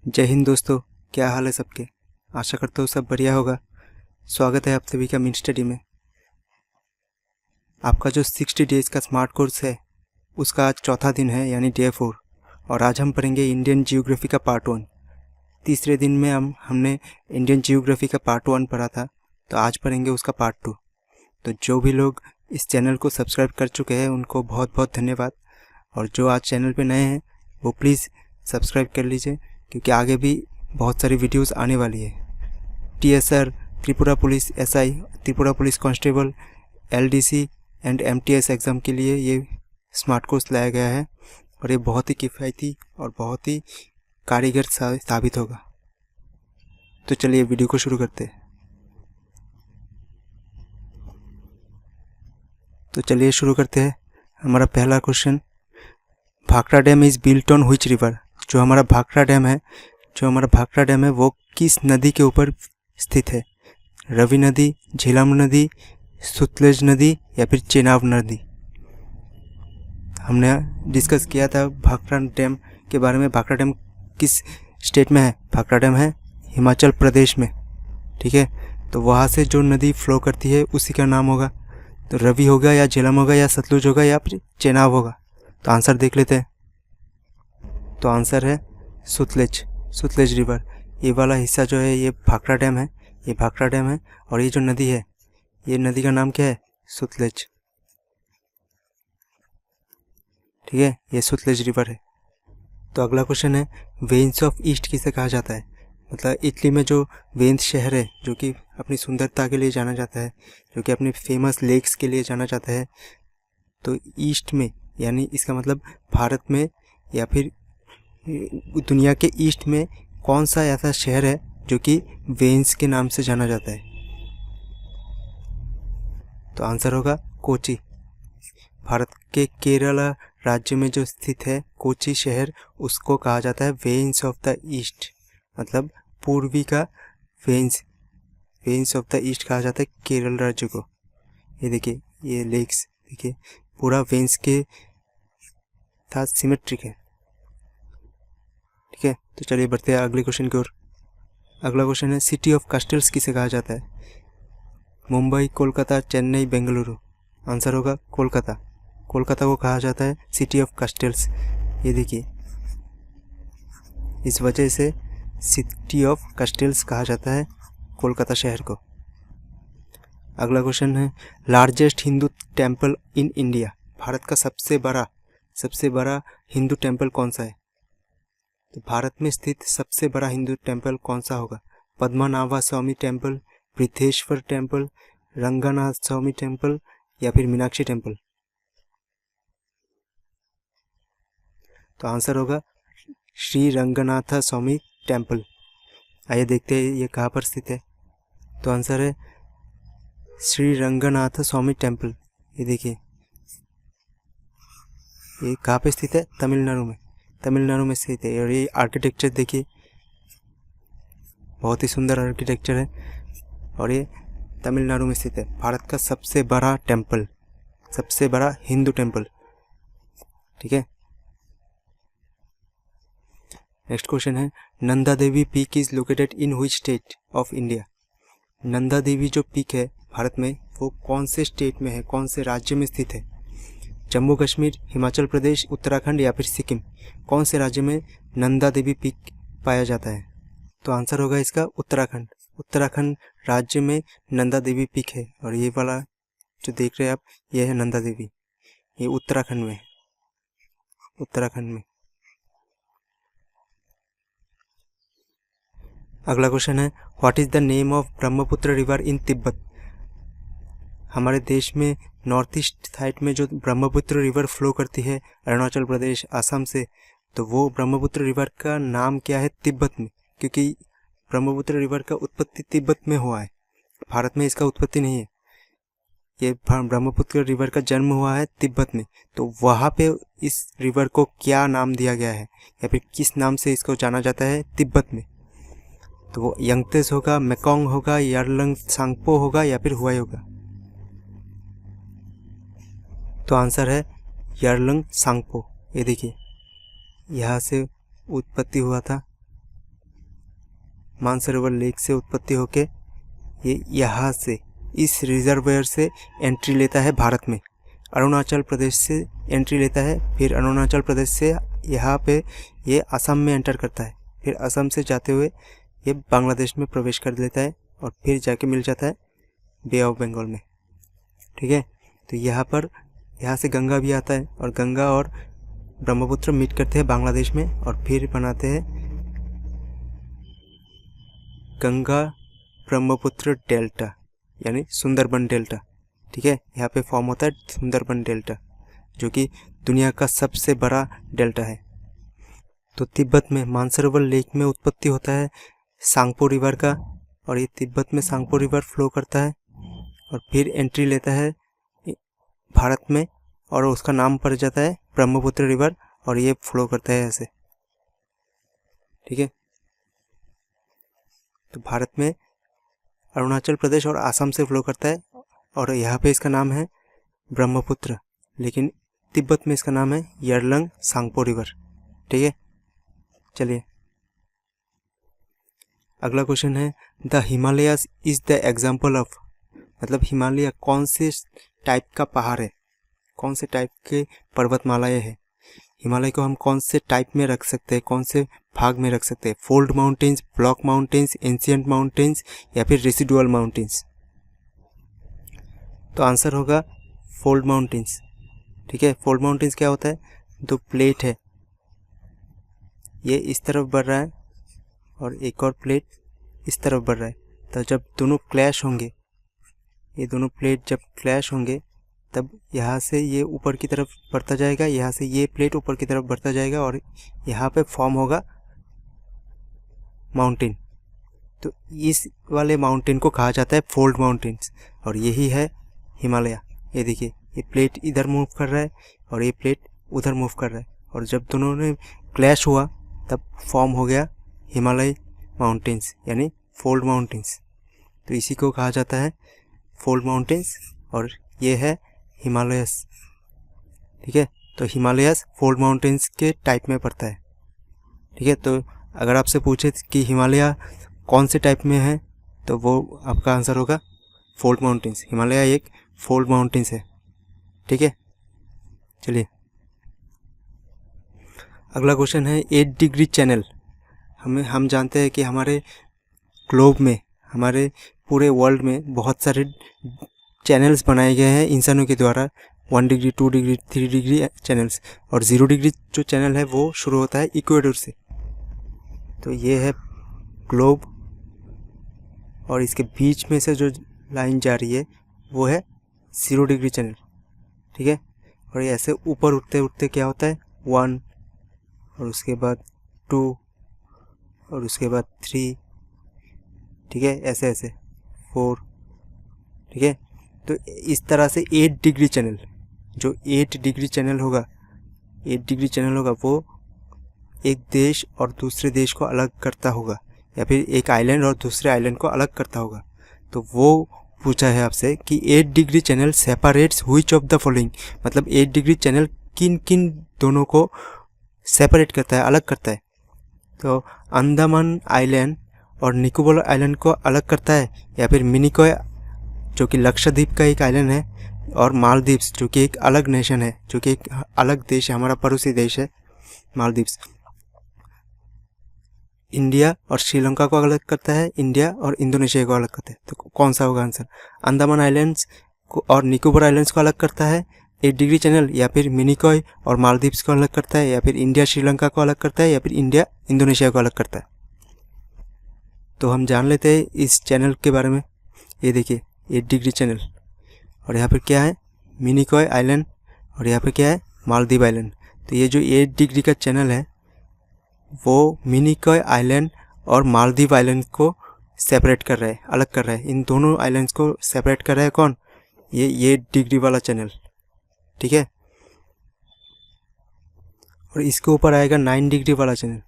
जय हिंद दोस्तों। क्या हाल है सबके। आशा करता हूँ सब बढ़िया होगा। स्वागत है आप सभी का मिन स्टडी में। आपका जो 60 डेज का स्मार्ट कोर्स है उसका आज चौथा दिन है यानी डे 4। और आज हम पढ़ेंगे इंडियन जियोग्राफी का पार्ट 1। तीसरे दिन में हमने इंडियन जियोग्राफी का पार्ट 1 पढ़ा था, तो आज पढ़ेंगे उसका पार्ट 2। तो जो भी लोग इस चैनल को सब्सक्राइब कर चुके हैं उनको बहुत बहुत धन्यवाद, और जो आज चैनल पर नए हैं वो प्लीज़ सब्सक्राइब कर लीजिए, क्योंकि आगे भी बहुत सारी वीडियोस आने वाली है। TSR, Tripura police SI, Tripura police constable, LDC and MTS exam के लिए ये स्मार्ट कोर्स लाया गया है, और ये बहुत ही किफ़ायती और बहुत ही कारीगर साबित होगा। तो चलिए वीडियो को शुरू करते हैं। हमारा पहला question, Bhakra dam is built on which river. जो हमारा भाखड़ा डैम है वो किस नदी के ऊपर स्थित है। रवि नदी, झेलम नदी, सतलुज नदी या फिर चेनाब नदी। हमने डिस्कस किया था भाखड़ा डैम के बारे में। भाखड़ा डैम किस स्टेट में है? भाखड़ा डैम है हिमाचल प्रदेश में। ठीक है, तो वहाँ से जो नदी फ्लो करती है उसी का नाम होगा। तो रवि होगा या झेलम होगा या सतलुज होगा या फिर चेनाब होगा। तो आंसर देख लेते हैं। तो आंसर है सतलुज रिवर। ये वाला हिस्सा जो है ये भाखड़ा डैम है, और ये जो नदी है ये नदी का नाम क्या है? सतलुज। ठीक है, ये सतलुज रिवर है। तो अगला क्वेश्चन है, वेन्स ऑफ ईस्ट किसे कहा जाता है। मतलब इटली में जो वेन्स शहर है जो कि अपनी सुंदरता के लिए जाना जाता है, जो कि अपने फेमस लेक्स के लिए जाना जाता है, तो ईस्ट में यानी इसका मतलब भारत में या फिर दुनिया के ईस्ट में कौन सा ऐसा शहर है जो कि वेन्स के नाम से जाना जाता है। तो आंसर होगा कोची। भारत के केरला राज्य में जो स्थित है कोची शहर, उसको कहा जाता है वेन्स ऑफ द ईस्ट। मतलब पूर्वी का वेन्स ऑफ द ईस्ट कहा जाता है केरल राज्य को। ये देखिए, ये लेक्स देखिए पूरा वेन्स के साथ सिमेट्रिक है। ठीक है, तो चलिए बढ़ते हैं अगले क्वेश्चन की ओर। अगला क्वेश्चन है, सिटी ऑफ कैस्टल्स किसे कहा जाता है। मुंबई, कोलकाता, चेन्नई, बेंगलुरु। आंसर होगा कोलकाता। कोलकाता को कहा जाता है सिटी ऑफ कैस्टल्स। ये देखिए, इस वजह से सिटी ऑफ कैस्टल्स कहा जाता है कोलकाता शहर को। अगला क्वेश्चन है, largest Hindu temple in India. Bharat का सबसे बड़ा हिंदू टेम्पल कौन सा है। तो भारत में स्थित सबसे बड़ा हिंदू टेम्पल कौन सा होगा। पद्मनाभा स्वामी टेम्पल, बृहदेश्वर टेम्पल, रंगनाथ स्वामी टेम्पल या फिर मीनाक्षी टेम्पल। तो आंसर होगा श्री रंगनाथ स्वामी टेम्पल। आइए देखते हैं ये कहाँ पर स्थित है। तो आंसर है श्री रंगनाथ स्वामी टेम्पल। ये देखिए, ये कहाँ पे स्थित है? तमिलनाडु में स्थित है। और ये आर्किटेक्चर देखिए, बहुत ही सुंदर आर्किटेक्चर है, और ये तमिलनाडु में स्थित है। भारत का सबसे बड़ा हिंदू टेम्पल। ठीक है, नेक्स्ट क्वेश्चन है, Nanda Devi peak is located in which state of India. Nanda Devi जो पीक है भारत में वो कौन से स्टेट में है, कौन से राज्य में स्थित है। जम्मू कश्मीर, हिमाचल प्रदेश, उत्तराखंड या फिर सिक्किम। कौन से राज्य में नंदा देवी पीक पाया जाता है। तो आंसर होगा इसका उत्तराखंड राज्य में नंदा देवी पीक है। और ये वाला जो देख रहे हैं आप, ये है नंदा देवी, ये उत्तराखंड में। अगला क्वेश्चन है, what is the name of Brahmaputra river in Tibet. हमारे देश में नॉर्थ ईस्ट साइड में जो ब्रह्मपुत्र रिवर फ्लो करती है अरुणाचल प्रदेश, असम से, तो वो ब्रह्मपुत्र रिवर का नाम क्या है तिब्बत में। क्योंकि ब्रह्मपुत्र रिवर का उत्पत्ति तिब्बत में हुआ है, भारत में इसका उत्पत्ति नहीं है। ये ब्रह्मपुत्र रिवर का जन्म हुआ है तिब्बत में। तो वहाँ पे इस रिवर को क्या नाम दिया गया है या फिर किस नाम से इसको जाना जाता है तिब्बत में। तो वो यंगतेस होगा, मेकोंग होगा, यारलंग सांगपो होगा या फिर हुआई होगा। तो आंसर है यारलंग सांगपो। ये देखिए, यहाँ से उत्पत्ति हुआ था मानसरोवर लेक से उत्पत्ति होके ये यहाँ से इस रिजर्वायर से एंट्री लेता है भारत में, अरुणाचल प्रदेश से एंट्री लेता है, फिर अरुणाचल प्रदेश से यहाँ पे ये असम में एंटर करता है, फिर असम से जाते हुए ये बांग्लादेश में प्रवेश कर लेता है और फिर जाके मिल जाता है बे ऑफ बंगाल में। ठीक है, तो यहाँ से गंगा भी आता है और गंगा और ब्रह्मपुत्र मीट करते हैं बांग्लादेश में और फिर बनाते हैं गंगा ब्रह्मपुत्र डेल्टा यानी सुंदरबन डेल्टा। ठीक है, यहाँ पे फॉर्म होता है सुंदरबन डेल्टा जो कि दुनिया का सबसे बड़ा डेल्टा है। तो तिब्बत में मानसरोवर लेक में उत्पत्ति होता है सांगपो रिवर का और ये तिब्बत में सांगपो रिवर फ्लो करता है और फिर एंट्री लेता है भारत में और उसका नाम पड़ जाता है ब्रह्मपुत्र रिवर और ये फ्लो करता है ऐसे। ठीक है, तो भारत में अरुणाचल प्रदेश और असम से फ्लो करता है और यहाँ पे इसका नाम है ब्रह्मपुत्र, लेकिन तिब्बत में इसका नाम है यरलंग सांगपो रिवर। ठीक है, चलिए अगला क्वेश्चन है the Himalayas is the example of, मतलब हिमालय कौन से टाइप का पहाड़ है, कौन से टाइप के पर्वतमालाएं है। हिमालय को हम कौन से टाइप में रख सकते हैं, कौन से भाग में रख सकते हैं, fold mountains, block mountains, ancient mountains या फिर रेसिडुअल माउंटेन्स। तो आंसर होगा फोल्ड माउंटेन्स। ठीक है, फोल्ड माउंटेन्स क्या होता है, दो प्लेट है, ये इस तरफ बढ़ रहा है और एक और प्लेट इस तरफ बढ़ रहा है, तो जब दोनों क्लैश होंगे, ये दोनों प्लेट जब क्लैश होंगे तब यहाँ से ये ऊपर की तरफ बढ़ता जाएगा, यहाँ से ये प्लेट ऊपर की तरफ बढ़ता जाएगा और यहाँ पे फॉर्म होगा माउंटेन। तो इस वाले माउंटेन को कहा जाता है फोल्ड माउंटेन्स और यही है हिमालय। ये देखिए, ये प्लेट इधर मूव कर रहा है और ये प्लेट उधर मूव कर रहा है और जब दोनों ने क्लैश हुआ तब फॉर्म हो गया हिमालय माउंटेन्स यानी फोल्ड माउंटेन्स। तो इसी को कहा जाता है फोल्ड माउंटेन्स और ये है हिमालयस। ठीक है, तो हिमालयस फोल्ड माउंटेन्स के टाइप में पड़ता है। ठीक है, तो अगर आपसे पूछे कि हिमालय कौन से टाइप में है तो वो आपका आंसर होगा फोल्ड माउंटेन्स। हिमालय एक फोल्ड माउंटेन्स है। ठीक है, चलिए अगला क्वेश्चन है 8 डिग्री चैनल। हम जानते हैं कि हमारे ग्लोब में, हमारे पूरे वर्ल्ड में बहुत सारे चैनल्स बनाए गए हैं इंसानों के द्वारा, 1 डिग्री, 2 डिग्री, 3 डिग्री चैनल्स, और 0 डिग्री जो चैनल है वो शुरू होता है इक्वेडर से। तो ये है ग्लोब और इसके बीच में से जो लाइन जा रही है वो है 0 डिग्री चैनल। ठीक है, और ये ऐसे ऊपर उठते उठते क्या होता है 1 और उसके बाद 2 और उसके बाद 3। ठीक है, ऐसे ऐसे 4। ठीक है, तो इस तरह से 8 डिग्री चैनल, जो 8 डिग्री चैनल होगा, 8 डिग्री चैनल होगा वो एक देश और दूसरे देश को अलग करता होगा या फिर एक आइलैंड और दूसरे आइलैंड को अलग करता होगा। तो वो पूछा है आपसे कि 8 degree channel separates which of the following, मतलब 8 डिग्री चैनल किन किन दोनों को सेपरेट करता है, अलग करता है। तो अंडमान आइलैंड और निकोबार आइलैंड को अलग करता है या फिर मिनिकॉय जो कि लक्षद्वीप का एक आइलैंड है और मालदीव्स जो कि एक अलग नेशन है, जो कि एक अलग देश है, हमारा पड़ोसी देश है मालदीव्स। इंडिया और श्रीलंका को अलग करता है, इंडिया और इंडोनेशिया को अलग करता है। तो कौन सा होगा आंसर, अंडमान आइलैंड्स को और निकोबार आइलैंड्स को अलग करता है 8 डिग्री चैनल, या फिर मिनिकॉय और मालदीव्स को अलग करता है, या फिर इंडिया श्रीलंका को अलग करता है, या फिर इंडिया इंडोनेशिया को अलग करता है। तो हम जान लेते हैं इस चैनल के बारे में। ये देखिए 8 डिग्री चैनल और यहाँ पर क्या है मिनिकॉय आइलैंड और यहाँ पे क्या है मालदीव आइलैंड। तो ये जो 8 डिग्री का चैनल है वो मिनिकॉय आइलैंड और मालदीव आइलैंड को सेपरेट कर रहा है, अलग कर रहा है। इन दोनों आइलैंड्स को सेपरेट कर रहा है कौन, ये 8 डिग्री वाला चैनल। ठीक है, और इसके ऊपर आएगा 9 डिग्री वाला चैनल,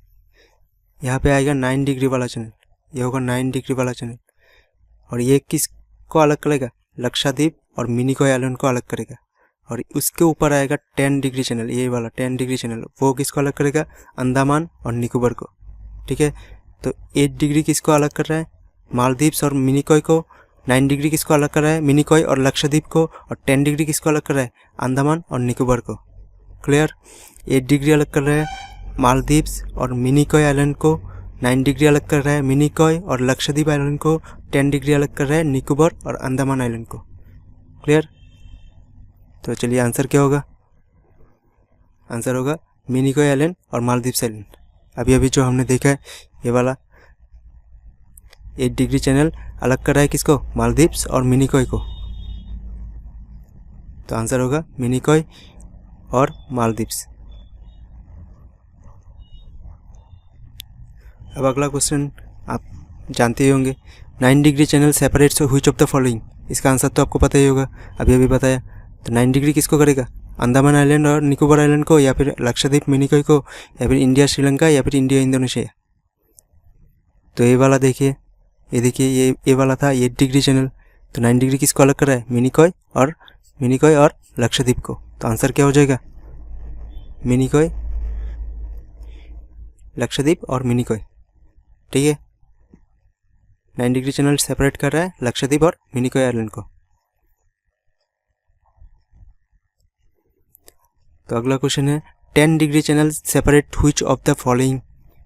यहाँ पे आएगा 9 डिग्री वाला चैनल, ये होगा 9 डिग्री वाला चैनल। और ये किसको अलग करेगा, लक्षद्वीप और मिनिकॉय आइलैंड को अलग करेगा। और उसके ऊपर आएगा 10 डिग्री चैनल, ये वाला 10 डिग्री चैनल, वो किसको अलग करेगा, अंडमान और निकोबार को। ठीक है, तो 8 डिग्री किसको अलग कर रहा है, मालदीव्स और मिनिकॉय को। 9 डिग्री किसको अलग कर रहा है, मिनिकॉय और लक्षद्वीप को। और 10 डिग्री किसको अलग कर रहा है, अंडमान और निकोबार को। क्लियर। 8 डिग्री अलग कर रहा है मालदीव्स और मिनिकॉय आइलैंड को। 9 डिग्री अलग कर रहा है मिनिकॉय और लक्षद्वीप आइलैंड को। 10 डिग्री अलग कर रहा है निकोबार और अंडमान आइलैंड को। क्लियर। तो चलिए आंसर क्या होगा, आंसर होगा मिनिकॉय आइलैंड और मालदीव्स आइलैंड। अभी अभी जो हमने देखा है ये वाला 8 डिग्री चैनल अलग कर रहा है किसको, मालदीव्स और मिनिकॉय को। तो आंसर होगा मिनिकॉय और मालदीव्स। अब अगला क्वेश्चन आप जानते ही होंगे, 9 degree channel separates which of the following. इसका आंसर तो आपको पता ही होगा, अभी अभी बताया। तो 9 डिग्री किसको करेगा, अंडमान आइलैंड और निकोबार आइलैंड को, या फिर लक्षद्वीप मिनिकॉय को, या फिर इंडिया श्रीलंका, या फिर इंडिया इंडोनेशिया। तो ये वाला देखिए, ये देखिए ये वाला था 8 डिग्री चैनल। तो 9 डिग्री किसको अलग कर रहा है, मिनिकॉय और लक्षद्वीप को। तो आंसर क्या हो जाएगा, मिनिकॉय, लक्षद्वीप और मिनिकॉय। ठीक है, 9 डिग्री चैनल सेपरेट कर रहा है लक्षद्वीप और मिनिकॉय आइलैंड को। तो अगला क्वेश्चन है, 10 degree channel separate which of the following.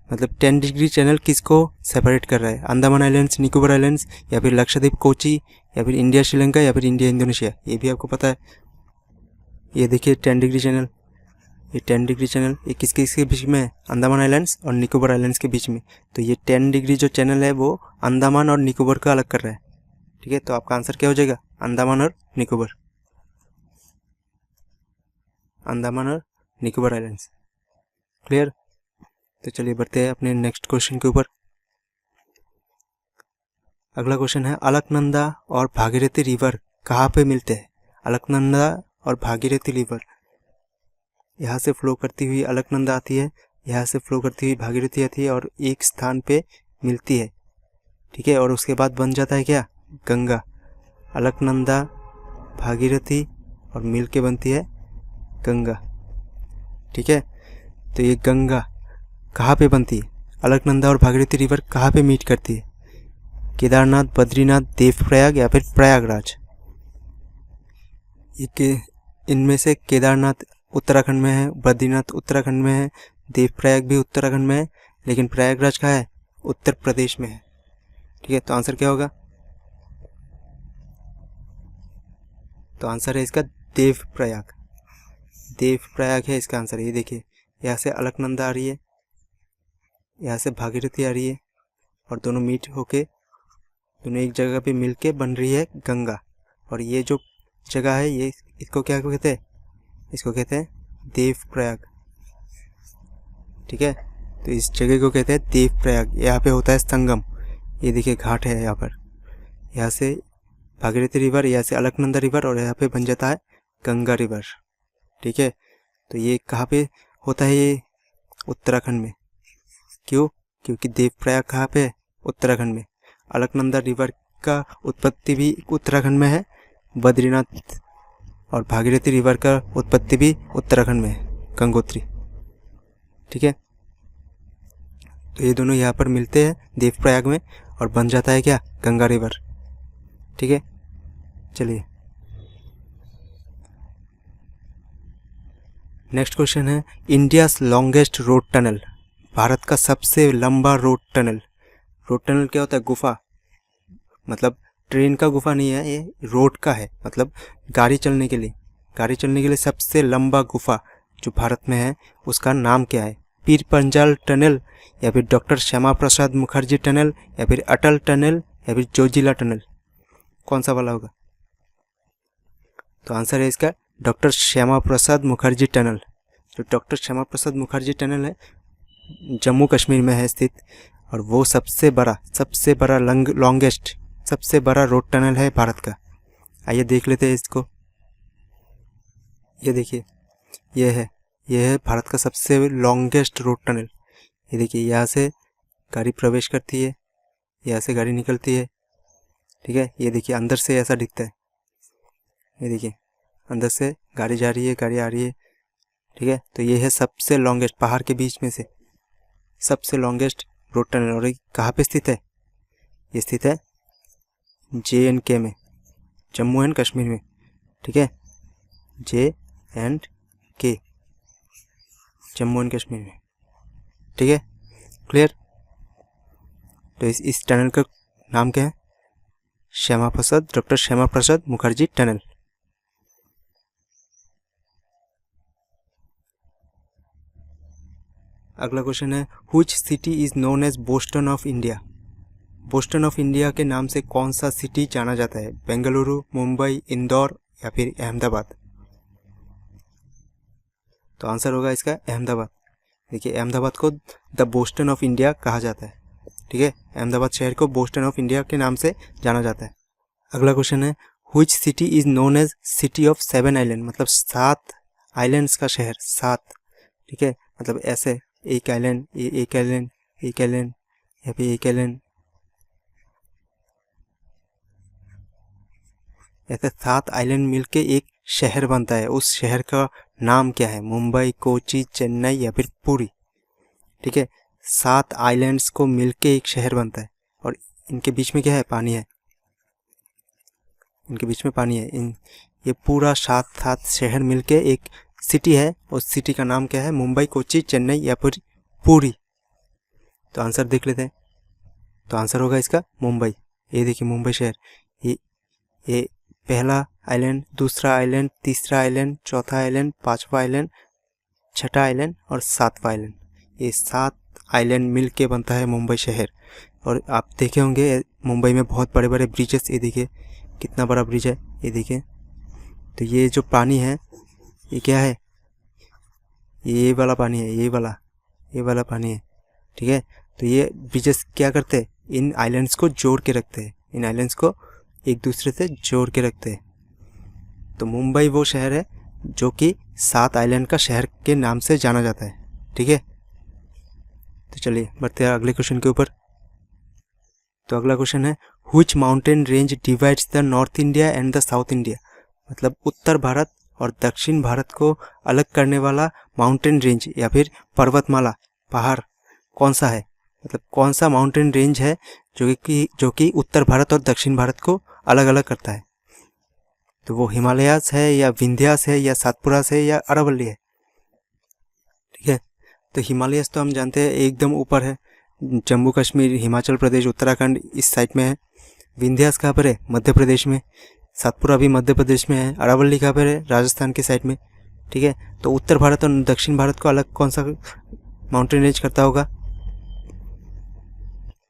मतलब 10 डिग्री चैनल किसको सेपरेट कर रहा है, अंडमान आइलैंड्स, निकोबार आइलैंड्स, या फिर लक्षद्वीप कोची, या फिर इंडिया श्रीलंका, या फिर इंडिया इंडोनेशिया। ये भी आपको पता है। ये देखिए 10 डिग्री चैनल, ये 10 डिग्री चैनल ये किसके बीच में है, अंडमान आइलैंड्स और निकोबार आइलैंड्स के बीच में। तो ये 10 डिग्री जो चैनल है वो अंडमान और निकोबार का अलग कर रहा है। ठीक है, तो आपका आंसर क्या हो जाएगा, अंडमान और निकोबार, अंडमान और निकोबार आइलैंड्स। क्लियर। तो चलिए बढ़ते हैं अपने नेक्स्ट क्वेश्चन के ऊपर। अगला क्वेश्चन है, अलकनंदा और भागीरथी रिवर कहाँ पे मिलते हैं। अलकनंदा और भागीरथी रिवर, यहाँ से फ्लो करती हुई अलकनंदा आती है, यहाँ से फ्लो करती हुई भागीरथी आती है और एक स्थान पे मिलती है। ठीक है, और उसके बाद बन जाता है क्या, गंगा। अलकनंदा, भागीरथी और मिल के बनती है गंगा। ठीक है, तो ये गंगा कहाँ पे बनती है, अलकनंदा और भागीरथी रिवर कहाँ पे मीट करती है, केदारनाथ, बद्रीनाथ, देवप्रयाग या फिर प्रयागराज। इनमें से केदारनाथ उत्तराखंड में है, बद्रीनाथ उत्तराखंड में है, देवप्रयाग भी उत्तराखंड में है, लेकिन प्रयागराज कहाँ है, उत्तर प्रदेश में है। ठीक है, तो आंसर क्या होगा, तो आंसर है इसका देवप्रयाग। देवप्रयाग है इसका आंसर। ये देखिए, यहाँ से अलकनंदा आ रही है, यहाँ से भागीरथी आ रही है, और दोनों मीट होके दोनों एक जगह पे मिलके बन रही है गंगा। और ये जो जगह है ये इसको क्या कहते हैं, इसको कहते हैं देवप्रयाग। ठीक है, तो इस जगह को कहते हैं देवप्रयाग। यहाँ पे होता है संगम। ये देखिए घाट है यहाँ पर, यहाँ से भागीरथी रिवर, यहाँ से अलकनंदा रिवर, और यहाँ पे बन जाता है गंगा रिवर। ठीक है, तो ये कहाँ पे होता है, ये उत्तराखंड में। क्यों, क्योंकि देवप्रयाग कहाँ पे है, उत्तराखंड में। अलकनंदा रिवर का उत्पत्ति भी उत्तराखंड में है, बद्रीनाथ और भागीरथी रिवर का उत्पत्ति भी उत्तराखंड में है, गंगोत्री। ठीक है, तो ये दोनों यहाँ पर मिलते हैं देवप्रयाग में और बन जाता है क्या, गंगा रिवर। ठीक है, चलिए नेक्स्ट क्वेश्चन है, India's longest road tunnel. Bharat का सबसे लंबा रोड टनल। रोड टनल क्या होता है, गुफा। मतलब ट्रेन का गुफा नहीं है, ये रोड का है, मतलब गाड़ी चलने के लिए सबसे लंबा गुफा जो भारत में है उसका नाम क्या है। पीर पंजाल टनल, या फिर डॉक्टर श्यामा प्रसाद मुखर्जी टनल, या फिर अटल टनल, या फिर जोजिला टनल। कौन सा वाला होगा, तो आंसर है इसका डॉक्टर श्यामा प्रसाद मुखर्जी टनल। जो डॉक्टर श्यामा प्रसाद मुखर्जी टनल है जम्मू कश्मीर में है स्थित, और वो सबसे बड़ा लॉन्गेस्ट सबसे बड़ा रोड टनल है भारत का। आइए देख लेते हैं इसको। ये देखिए, ये है भारत का सबसे लॉन्गेस्ट रोड टनल। ये देखिए, यहाँ से गाड़ी प्रवेश करती है, यहाँ से गाड़ी निकलती है। ठीक है, ये देखिए अंदर से ऐसा दिखता है। ये देखिए अंदर से गाड़ी जा रही है, गाड़ी आ रही है। ठीक है, तो ये है सबसे लॉन्गेस्ट, पहाड़ के बीच में से सबसे लॉन्गेस्ट रोड टनल। और ये कहाँ पे स्थित है? ये स्थित है JNK में, जम्मू एंड कश्मीर में, ठीक है, JNK, जम्मू एंड कश्मीर में, ठीक है, क्लियर। तो इस टनल का नाम क्या है? Doctor Shyama Prasad Mukherjee tunnel. अगला क्वेश्चन है, which city is known as Boston of India? Boston of India के नाम से कौन सा सिटी जाना जाता है? बेंगलुरु, मुंबई, इंदौर या फिर अहमदाबाद? तो आंसर होगा इसका अहमदाबाद। देखिए, अहमदाबाद को द बोस्टन ऑफ इंडिया कहा जाता है, ठीक है, अहमदाबाद शहर को बोस्टन ऑफ इंडिया के नाम से जाना जाता है। अगला क्वेश्चन है, which city is known as city of 7 island? मतलब 7 आइलैंड्स का शहर, 7, ठीक है, मतलब ऐसे एक आइलैंड, एक आइलैंड, एक आइलैंड, या फिर एक आइलैंड, ऐसे 7 आइलैंड मिलके एक शहर बनता है। उस शहर का नाम क्या है? मुंबई, कोची, चेन्नई या फिर पुरी, ठीक है, 7 आइलैंड्स को मिलके एक शहर बनता है। और इनके बीच में क्या है? पानी है, इनके बीच में पानी है। ये पूरा 7 शहर मिलके एक सिटी है। उस सिटी का नाम क्या है? मुंबई, कोची, चेन्नई या फिर पुरी? तो आंसर देख लेते हैं। तो आंसर होगा इसका मुंबई। ये देखिए मुंबई शहर, ये पहला आइलैंड, दूसरा आइलैंड, तीसरा आइलैंड, चौथा आइलैंड, पांचवा आइलैंड, छठा आइलैंड और 7वां आइलैंड। ये 7 आइलैंड मिल के बनता है मुंबई शहर। और आप देखे होंगे मुंबई में बहुत बड़े बड़े ब्रिजेस, ये देखिए कितना बड़ा ब्रिज है, ये देखिए। तो ये जो पानी है ये क्या है? ये वाला पानी है, ये वाला पानी है, ठीक है। तो ये ब्रिजेस क्या करते हैं? इन आइलैंड्स को जोड़ के रखते हैं, इन आइलैंड्स को एक दूसरे से जोड़ के रखते हैं। तो मुंबई वो शहर है जो कि 7 आइलैंड का शहर के नाम से जाना जाता है, ठीक है। तो चलिए बढ़ते हैं अगले क्वेश्चन के ऊपर। तो अगला क्वेश्चन है, which mountain range divides the north India and the south India? मतलब उत्तर भारत और दक्षिण भारत को अलग करने वाला माउंटेन रेंज या फिर पर्वतमाला, पहाड़ कौन सा है? मतलब कौन सा माउंटेन रेंज है जो कि उत्तर भारत और दक्षिण भारत को अलग अलग करता है? तो वो हिमालयास है या विंध्यास है या सातपुरास है या अरावली है, ठीक है। तो हिमालयास तो हम जानते हैं एकदम ऊपर है, जम्मू कश्मीर, हिमाचल प्रदेश, उत्तराखंड इस साइड में है। विंध्यास कहाँ पर है? मध्य प्रदेश में। सातपुरा भी मध्य प्रदेश में है। अरावली कहाँ पर है? राजस्थान के साइड में, ठीक है। तो उत्तर भारत और दक्षिण भारत को अलग कौन सा माउंटेन रेंज करता होगा?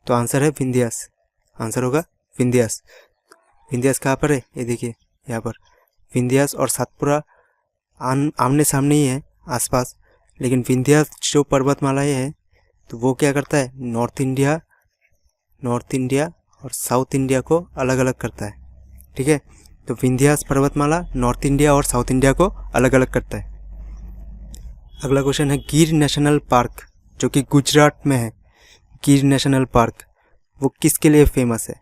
तो आंसर है विंध्यास, आंसर होगा विंध्यास। विंध्यास कहाँ पर है? ये देखिए यहाँ पर विंध्यास और सातपुरा आमने सामने ही है आसपास, लेकिन विंध्यास जो पर्वतमाला है तो वो क्या करता है? नॉर्थ इंडिया और साउथ इंडिया को अलग अलग करता है, ठीक है। तो विंध्यास पर्वतमाला नॉर्थ इंडिया और साउथ इंडिया को अलग अलग करता है। अगला क्वेश्चन है, गिर नेशनल पार्क जो कि गुजरात में है, गिर नेशनल पार्क वो किसके लिए फेमस है?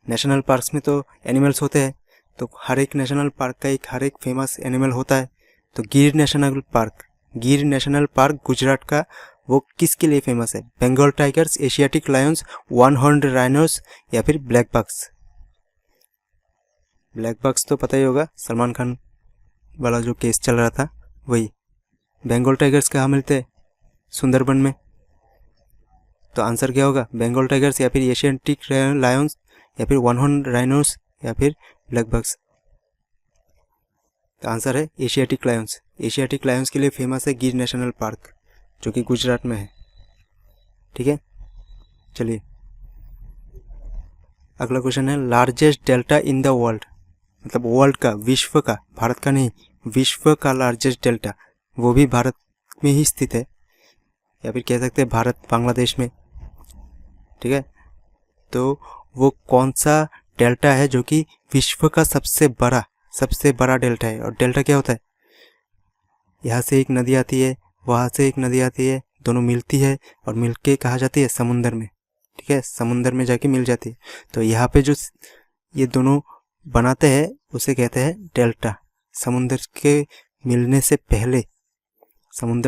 नेशनल पार्क्स में तो एनिमल्स होते हैं, तो हर एक नेशनल पार्क का हर एक फेमस एनिमल होता है। तो गिर नेशनल पार्क गुजरात का वो किसके लिए फेमस है? Bengal tigers, Asiatic lions, one horned rhinos या फिर ब्लैक बक्स? ब्लैक बक्स तो पता ही होगा, सलमान खान वाला जो केस चल रहा था वही। बंगाल टाइगर्स कहाँ मिलते हैं? सुंदरबन में। तो आंसर क्या होगा? बंगाल टाइगर्स या फिर एशियाटिक लायंस या फिर वन हॉर्न राइनोस या फिर ब्लैक बक्स? तो आंसर है एशियाटिक लायंस। एशियाटिक लायंस के लिए फेमस है गिर नेशनल पार्क जो कि गुजरात में है, ठीक है। चलिए अगला क्वेश्चन है, largest delta in the world? मतलब वर्ल्ड का, विश्व का, भारत का नहीं, विश्व का लार्जेस्ट डेल्टा वो भी भारत में ही स्थित है, या फिर कह सकते हैं भारत बांग्लादेश में, ठीक है। तो वो कौन सा डेल्टा है जो कि विश्व का सबसे बड़ा डेल्टा है? और डेल्टा क्या होता है? यहाँ से एक नदी आती है, वहाँ से एक नदी आती है, दोनों मिलती है और मिलके कहाँ जाती है? समुंदर में, ठीक है, समुंदर में जाके मिल जाती है। तो यहाँ पे जो ये दोनों बनाते हैं उसे कहते हैं डेल्टा। समुंदर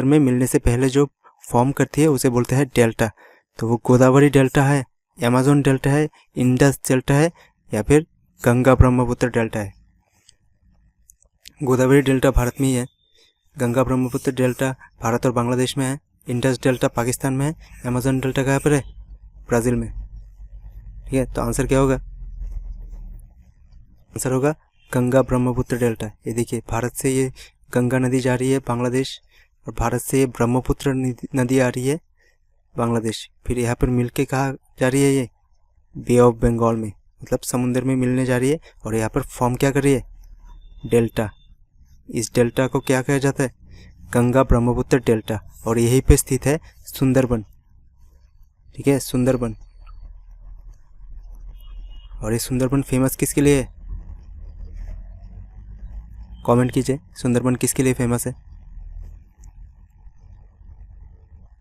में मिलने से पहले जो फॉर्म करती है उसे बोलते हैं डेल्टा। तो वो गोदावरी डेल्टा है, अमेज़न डेल्टा है, इंडस डेल्टा है या फिर गंगा ब्रह्मपुत्र डेल्टा है। गोदावरी डेल्टा भारत में ही है, गंगा ब्रह्मपुत्र डेल्टा भारत और बांग्लादेश में है, इंडस डेल्टा पाकिस्तान में है, अमेज़न डेल्टा कहाँ पर है? ब्राज़ील में। ठीक है, तो आंसर क्या होगा? आंसर होगा गंगा ब्रह्मपुत्र डेल्टा। ये देखिए, भारत से ये गंगा नदी जा रही है बांग्लादेश, और भारत से ये ब्रह्मपुत्र नदी आ रही है बांग्लादेश। फिर यहाँ पर मिल के कहाँ जा रही है? ये बे ऑफ बंगाल में, मतलब समुद्र में मिलने जा रही है, और यहाँ पर फॉर्म क्या कर रही है? डेल्टा। इस डेल्टा को क्या कहा जाता है? गंगा ब्रह्मपुत्र डेल्टा। और यहीं पे स्थित है सुंदरबन। ठीक है, सुंदरबन। और ये सुंदरबन फेमस किसके लिए है? कमेंट कीजिए, सुंदरबन किसके लिए फेमस है?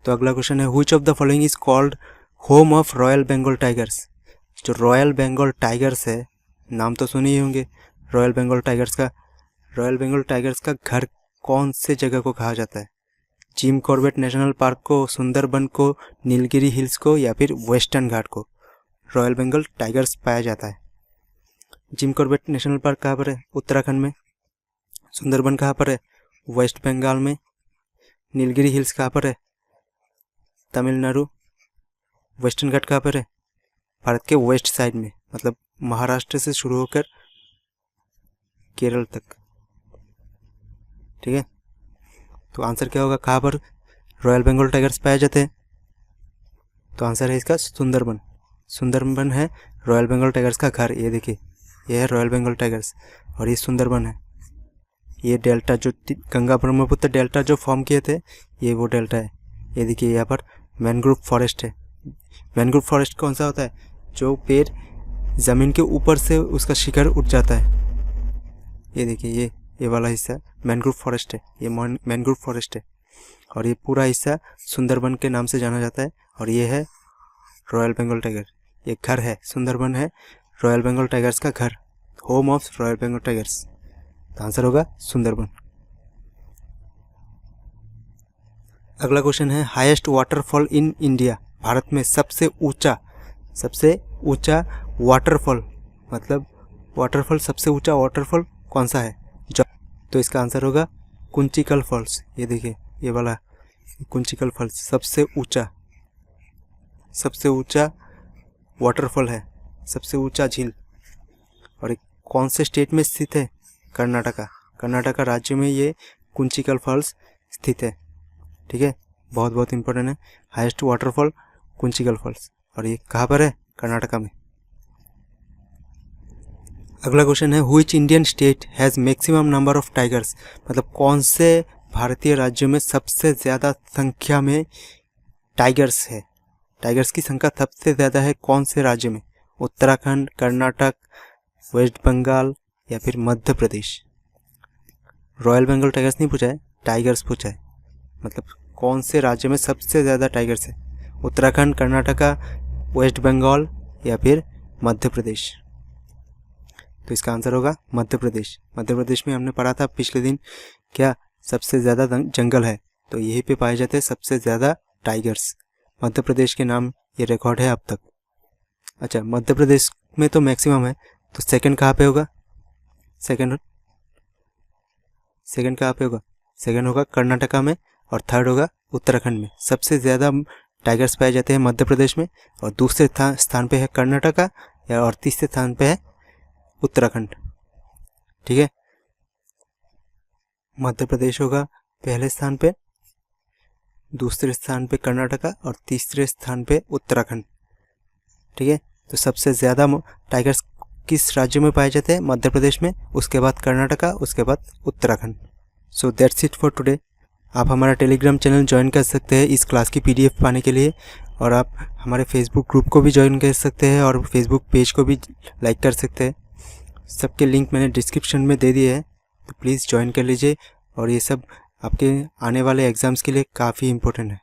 तो अगला क्वेश्चन है, which of the following is called home of royal Bengal tigers? जो रॉयल बंगाल टाइगर्स है, नाम तो सुने ही होंगे रॉयल बंगाल टाइगर्स का। रॉयल बंगाल टाइगर्स का घर कौन से जगह को कहा जाता है? जिम कॉर्बेट नेशनल पार्क को, सुंदरबन को, नीलगिरी हिल्स को या फिर वेस्टर्न घाट को रॉयल बंगाल टाइगर्स पाया जाता है? जिम कॉर्बेट नेशनल पार्क कहाँ पर है? उत्तराखंड में। सुंदरबन कहाँ पर है? वेस्ट बंगाल में। नीलगिरी हिल्स कहाँ पर है? तमिलनाडु। वेस्टर्न घाट कहाँ पर है? भारत के वेस्ट साइड में, मतलब महाराष्ट्र से शुरू होकर केरल तक। ठीक है, तो आंसर क्या होगा? कहाँ पर रॉयल बंगाल टाइगर्स पाए जाते हैं? तो आंसर है इसका सुंदरबन। सुंदरबन है रॉयल बंगाल टाइगर्स का घर। ये देखिए, ये है रॉयल बंगाल टाइगर्स और ये सुंदरबन है। ये डेल्टा जो गंगा ब्रह्मपुत्र डेल्टा जो फॉर्म किए थे, ये वो डेल्टा है। ये देखिए, यहाँ पर मैनग्रोव फॉरेस्ट है। मैनग्रोव फॉरेस्ट कौन सा होता है? जो पेड़ ज़मीन के ऊपर से उसका शिखर उठ जाता है। ये देखिए, ये वाला हिस्सा मैनग्रोव फॉरेस्ट है। ये मैनग्रोव फॉरेस्ट है और ये पूरा हिस्सा सुंदरबन के नाम से जाना जाता है। और ये है रॉयल बंगाल टाइगर। ये घर है, सुंदरबन है रॉयल बंगाल टाइगर्स का घर, home of royal Bengal tigers. तो आंसर होगा सुंदरबन। अगला क्वेश्चन है, highest waterfall in India. Bharat में सबसे ऊंचा वाटरफॉल, मतलब वाटरफॉल, सबसे ऊंचा वाटरफॉल कौन सा है? तो इसका आंसर होगा कुंचिकल फॉल्स। ये देखिए, ये वाला कुंचिकल फॉल्स सबसे ऊंचा वाटरफॉल है, सबसे ऊंचा झील। और कौन से स्टेट में स्थित है? कर्नाटका राज्य में ये कुंचिकल फॉल्स स्थित है। ठीक है, बहुत बहुत इंपॉर्टेंट है। हाईएस्ट वाटरफॉल कुंचिकल फॉल्स, और ये कहाँ पर है? कर्नाटका में। अगला क्वेश्चन है, which Indian state has maximum number of tigers? मतलब कौन से भारतीय राज्यों में सबसे ज़्यादा संख्या में टाइगर्स है? टाइगर्स की संख्या सबसे ज़्यादा है कौन से राज्य में? उत्तराखंड, कर्नाटक, वेस्ट बंगाल या फिर मध्य प्रदेश? रॉयल बंगाल टाइगर्स नहीं पूछा है, टाइगर्स पूछा है। मतलब कौन से राज्य में सबसे ज़्यादा टाइगर्स है? उत्तराखंड, कर्नाटका, वेस्ट बंगाल या फिर मध्य प्रदेश? तो इसका आंसर होगा मध्य प्रदेश। मध्य प्रदेश में हमने पढ़ा था पिछले दिन, क्या सबसे ज़्यादा जंगल है, तो यहीं पे पाए जाते हैं सबसे ज़्यादा टाइगर्स। मध्य प्रदेश के नाम ये रिकॉर्ड है अब तक। अच्छा, मध्य प्रदेश में तो मैक्सिमम है, तो सेकंड कहाँ पे होगा? सेकंड कहाँ पे होगा? सेकंड होगा कर्नाटका में और थर्ड होगा उत्तराखंड में। सबसे ज़्यादा टाइगर्स पाए जाते हैं मध्य प्रदेश में, और दूसरे स्थान पे है कर्नाटका, और तीसरे स्थान पे है उत्तराखंड। ठीक है, मध्य प्रदेश होगा पहले स्थान पे, दूसरे स्थान पे कर्नाटका और तीसरे स्थान पे उत्तराखंड। ठीक है, तो सबसे ज़्यादा टाइगर्स किस राज्य में पाए जाते हैं? मध्य प्रदेश में, उसके बाद कर्नाटका, उसके बाद Uttarakhand. So that's it for today. आप हमारा टेलीग्राम चैनल ज्वाइन कर सकते हैं इस क्लास की PDF पाने के लिए, और आप हमारे फेसबुक ग्रुप को भी ज्वाइन कर सकते हैं और फेसबुक पेज को भी लाइक कर सकते हैं। सबके लिंक मैंने डिस्क्रिप्शन में दे दिए हैं, तो प्लीज़ ज्वाइन कर लीजिए। और ये सब आपके आने वाले एग्ज़ाम्स के लिए काफ़ी इम्पोर्टेंट है।